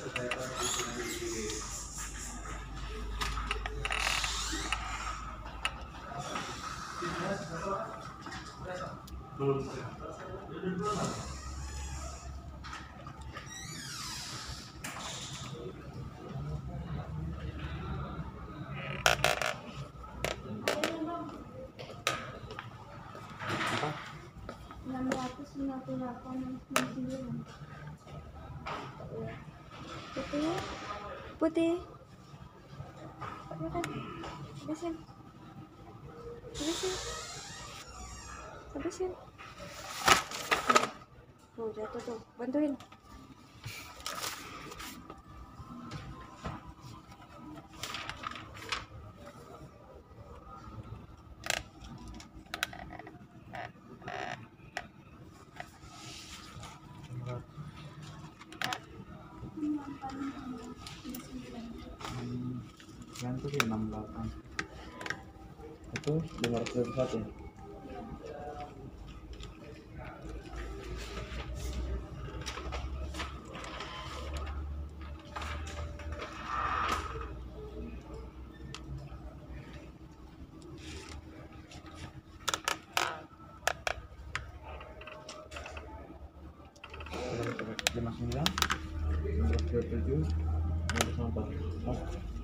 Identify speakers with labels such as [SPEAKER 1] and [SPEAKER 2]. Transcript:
[SPEAKER 1] Belum. Apa?
[SPEAKER 2] 658,99. Putih, putih. Habisin, habisin, habisin. Tuh jatuh tuh, bantuin.
[SPEAKER 1] Ganti sih 68. Itu 521. Lima sembilan, 527, 504.